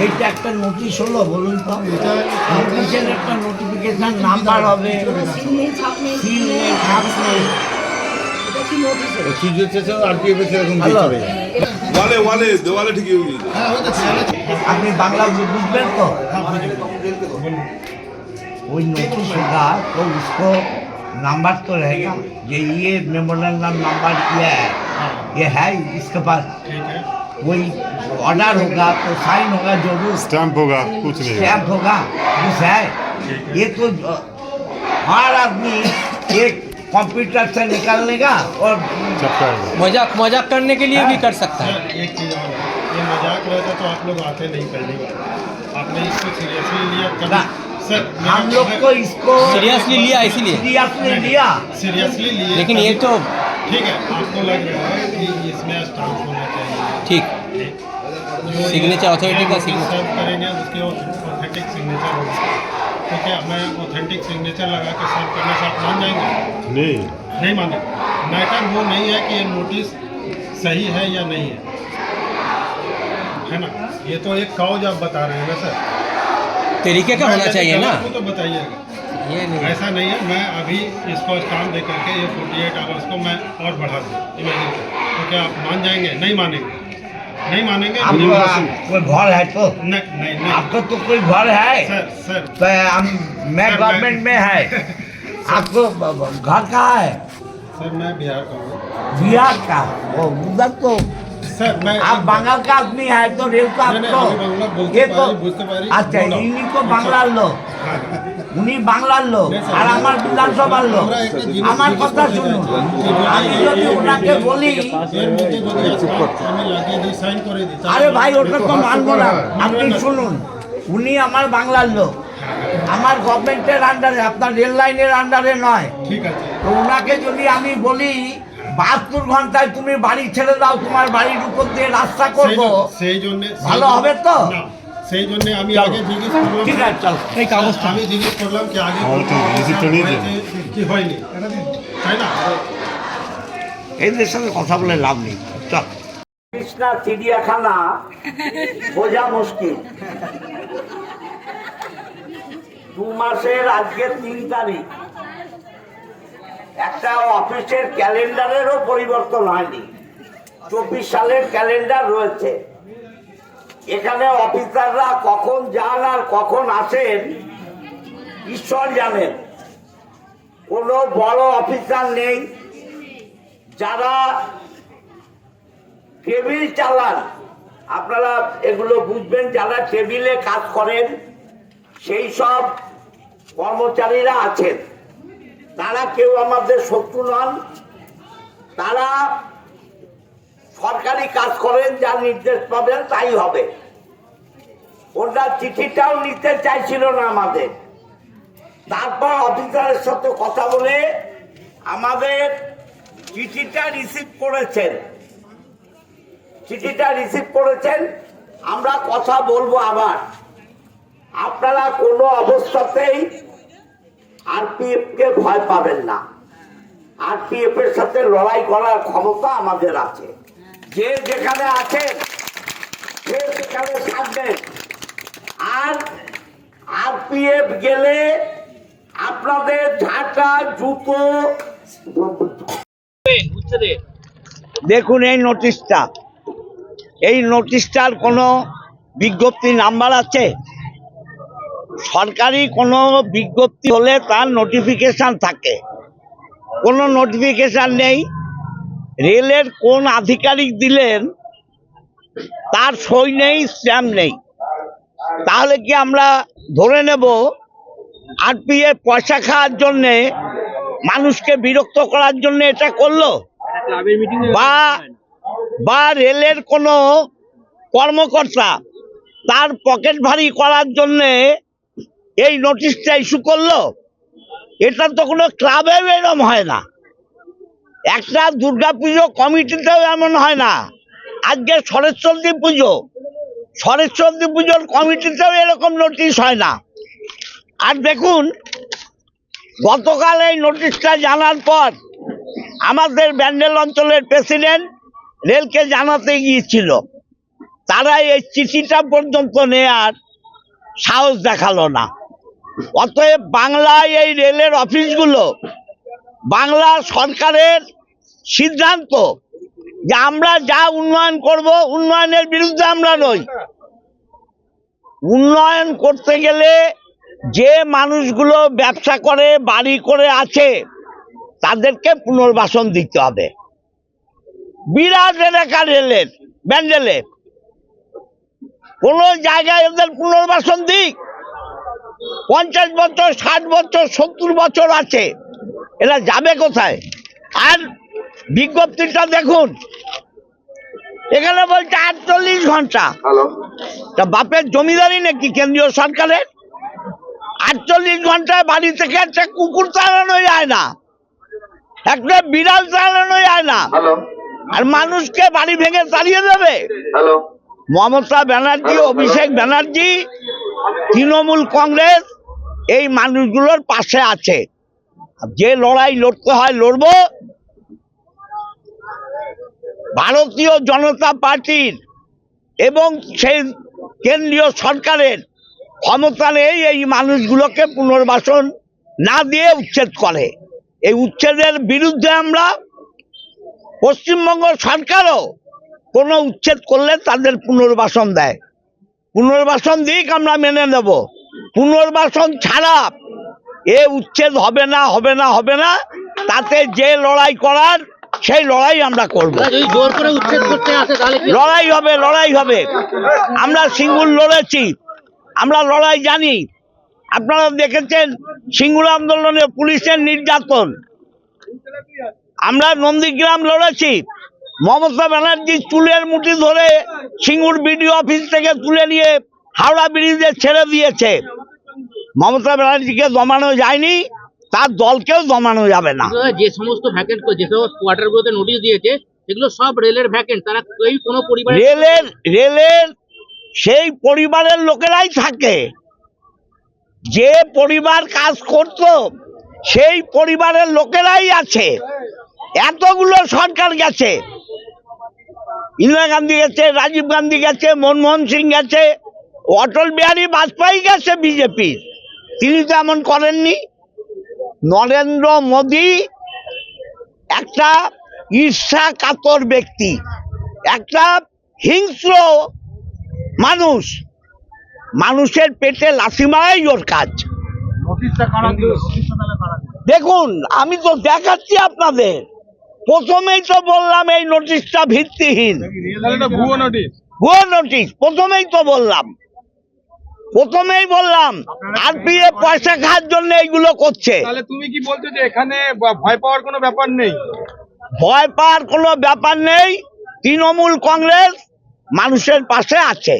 এইটা একটা নোটিশ হলো বলুন তো, নোটিশের একটা নোটিফিকেশন নাম্বার হবে, সিল নেই, ছাপ নেই। আপনি बांग्ला बुझবেন तो? वही नोटिस होगा तो उसको नंबर तो रहेगा, ये मेमोरेंडम नंबर ये है इसके पास, वही ऑर्डर होगा तो साइन होगा, जरूर स्टैंप होगा, कुछ नहीं स्टैंप होगा, कुछ है। ये तो हर आदमी एक कंप्यूटर से निकालने का और मजाक करने के लिए भी कर सकता है। एक चीज़ और है, ये मजाक रहता तो आप लोग आते नहीं पहली बार, आपने इसको सीरियसली लिया कभी? सर हम लोग को इसको सीरियसली लिया, इसीलिए सीरियसली लिए, लेकिन ये तो ठीक है, आपको लग रहा है कि इसमें स्टाम्प होना चाहिए, ठीक सिग्नेचर अथॉरिटी का सिग्नेचर सर्व करेंगे उसके ऑथेंटिक सिग्नेचर होगा, तो क्या मैं ऑथेंटिक सिग्नेचर लगा के सर्व करने से आप मान जाएंगे? नहीं माने। मैटर वो नहीं है कि ये नोटिस सही है या नहीं है ना, ये तो एक काउज आप बता रहे हैं ना सर, तरीके का होना चाहिए ना, वो तो बताइएगा। ये नहीं ऐसा नहीं है, मैं अभी इसको स्टाम्प दे करके ये 48 आवर्स को मैं और बढ़ा दूँ, इमेजिन करें, तो क्या आप मान जाएंगे? नहीं मानेंगे। कोई घर है तो नहीं आपका तो कोई घर है सर तो मैं गवर्नमेंट में है, आपको घर कहाँ है? सर मैं बिहार का हूँ बिहार का, वो उधर तो सर, मैं आप बंगाल का आदमी है तो रेल का आपको ये तो अच्छा इन्हीं को बांग्लार लोग, উনি বাংলার লোক আর আমার বিধানসভার লোক, আমার কথা শুনুন, আমি যদি ওনাকে বলি আরে ভাই ওটা তো মানবো না, আপনি শুনুন, উনি আমার বাংলার লোক, আমার গভর্নমেন্টের আন্ডারে, আপনার রেল লাইনের আন্ডারে নয়, ঠিক আছে, তো ওনাকে যদি আমি বলি 72 ঘন্টায় তুমি বাড়ি ছেড়ে দাও, তোমার বাড়ির উপর দিয়ে রাস্তা করবো, সেই জন্য ভালো হবে তো? সেই জন্য আমি আগে জিজ্ঞেস করলাম, ঠিক আছে চল এই কাগজটা আমি জিজ্ঞেস করলাম কি আগে কি হয়নি, তাই না? এদের সাথে কথা বলে লাভ নেই, চল। কৃষ্ণা চিড়িয়াখানা বোঝা মুশকিল, 2 মাসের আজকে 3 তারিখ, একটা অফিসের ক্যালেন্ডারেরও পরিবর্তন হয়নি, 24 সালের ক্যালেন্ডার রয়েছে, এখানে অফিসাররা কখন যান আর কখন আসেন ঈশ্বর জানেন, কোনো বড় অফিসার নেই, যারা টেবিল চালান, আপনারা এগুলো বুঝবেন, যারা টেবিলে কাজ করেন সেই সব কর্মচারীরা আছেন, তারা কেউ আমাদের শত্রু নন, তারা সরকারি কাজ করেন, যা নির্দেশ পাবেন তাই হবে। ওরা চিঠিটাও নিতে চাইছিল না আমাদের, তারপর অফিসারের সাথে কথা বলে আমাদের চিঠিটা রিসিভ করেছেন, আমরা কথা বলবো আবার, আপনারা কোনো অবস্থাতেই আরপিএফ কে ভয় পাবেন না, আরপিএফ এর সাথে লড়াই করার ক্ষমতা আমাদের আছে, যে যেখানে আছেন সে সেখানে থাকবেন, আর আরপিএফ গেলে আপনাদের ঝাঁটা জুতো দেখুন। এই নোটিশটার কোনো বিজ্ঞপ্তি নাম্বার আছে? সরকারি কোনো বিজ্ঞপ্তি হলে তার নোটিফিকেশন থাকে, কোনো নোটিফিকেশন নেই, রেলের কোন আধিকারিক দিলেন তার সই নেই, স্ট্যাম্প নেই, তাহলে কি আমরা ধরে নেব আরপিএফ পয়সা খাওয়ার জন্যে, মানুষকে বিরক্ত করার জন্য এটা করলো, বা রেলের কোনো কর্মকর্তা তার পকেট ভারী করার জন্যে এই নোটিশটা ইস্যু করলো? এটা তো কোনো ক্লাবেও এরকম হয় না, একটা দুর্গাপুজো কমিটিতেও এমন হয় না, আজকে সরস্বতী পুজোর কমিটিতেও এরকম নোটিশ হয় না। আর দেখুন, গতকাল এই নোটিশটা জানার পর আমাদের ব্যান্ডেল অঞ্চলের প্রেসিডেন্ট রেলকে জানাতে গিয়েছিল, তারা এই চিঠিটা পর্যন্ত নেয়ার সাহস দেখালো না। অতএব বাংলায় এই রেলের অফিসগুলো বাংলা সরকারের সিদ্ধান্ত যে আমরা যা উন্নয়ন করব, উন্নয়নের বিরুদ্ধে আমরা নই। উন্নয়ন করতে গেলে যে মানুষগুলো ব্যবসা করে, বাড়ি করে আছে, তাদেরকে পুনর্বাসন দিতে হবে। বিরাট এলাকা রেলের ব্যান্ডেলে কোন জায়গায় এদের পুনর্বাসন দিক। 50 বছর, 60 বছর, 70 বছর আছে, এরা যাবে কোথায়? আর বিজ্ঞপ্তিটা দেখুন, এখানে বলছে 48 ঘন্টা। তা বাপের জমিদারি নাকি কেন্দ্রীয় সরকারের? 48 ঘন্টায় বাড়ি থেকে একটা কুকুর তাড়ানো যায় না, একটা বিড়াল তাড়ানো যায় না, আর মানুষকে বাড়ি ভেঙে তাড়িয়ে দেবে? মমতা ব্যানার্জি, অভিষেক ব্যানার্জি, তৃণমূল কংগ্রেস এই মানুষগুলোর পাশে আছে। যে লড়াই লড়তে হয় লড়ব। ভারতীয় জনতা পার্টির এবং সেই কেন্দ্রীয় সরকারের ক্ষমতা নেই এই মানুষগুলোকে পুনর্বাসন না দিয়ে উচ্ছেদ করে। এই উচ্ছেদের বিরুদ্ধে আমরা। পশ্চিমবঙ্গ সরকারও কোনো উচ্ছেদ করলে তাদের পুনর্বাসন দেয়, পুনর্বাসন দিক, আমরা মেনে নেব। পুনর্বাসন ছাড়া এ উচ্ছেদ হবে না, হবে না, হবে না। তাতে যে লড়াই করার সেই লড়াই আমরা করব। জোর করে উচ্ছেদ করতে আসে তাহলে লড়াই হবে, লড়াই হবে। আমরা সিঙ্গুর লড়েছি, আমরা লড়াই জানি। আপনারা দেখেছেন সিঙ্গুর আন্দোলনে পুলিশের নির্যাতন। আমরা নন্দীগ্রাম লড়েছি, মমতা ব্যানার্জির চুলের মুঠি ধরে সিঙ্গুর বিডিও অফিস থেকে তুলে নিয়ে হাওড়া ব্রিজে ছেড়ে দিয়েছে। মমতা ব্যানার্জিকে দমানো যায়নি, তার দলকেও দমানো যাবে না। যে সমস্ত ভ্যাকেন্ট, যে সমস্ত কোয়ার্টারগুলোতে নোটিশ দিয়েছে সেগুলো সব রেলের ভ্যাকেন্ট। তারা কেউ কোনো পরিবার রেলের সেই পরিবারের লোকেরাই থাকে। যে পরিবার কাজ করত সেই পরিবারের লোকেরাই আছে। এতগুলো সরকার গেছে, ইন্দিরা গান্ধী গেছে, রাজীব গান্ধী গেছে, মনমোহন সিং গেছে, অটল বিহারী বাজপেয়ী গেছে বিজেপি, তিনি তো এমন করেননি। নরেন্দ্র মোদী একটা ঈর্ষা কাতর ব্যক্তি, একটা হিংস্র মানুষ। মানুষের পেটে লাথি মারাই ওর কাজ। দেখুন, আমি তো দেখাচ্ছি আপনাদের। প্রথমেই তো বললাম এই নোটিশটা ভিত্তিহীন, ভুয়ো নোটিশ। প্রথমেই তো বললাম, আরপিএফ পয়সা খাওয়ার জন্য এইগুলো করছে। তাহলে তুমি কি বলছো যে এখানে ভয় পাওয়ার কোনো ব্যাপার নেই? ভয় পাওয়ার কোনো ব্যাপার নেই। তৃণমূল কংগ্রেস মানুষের পাশে আছে।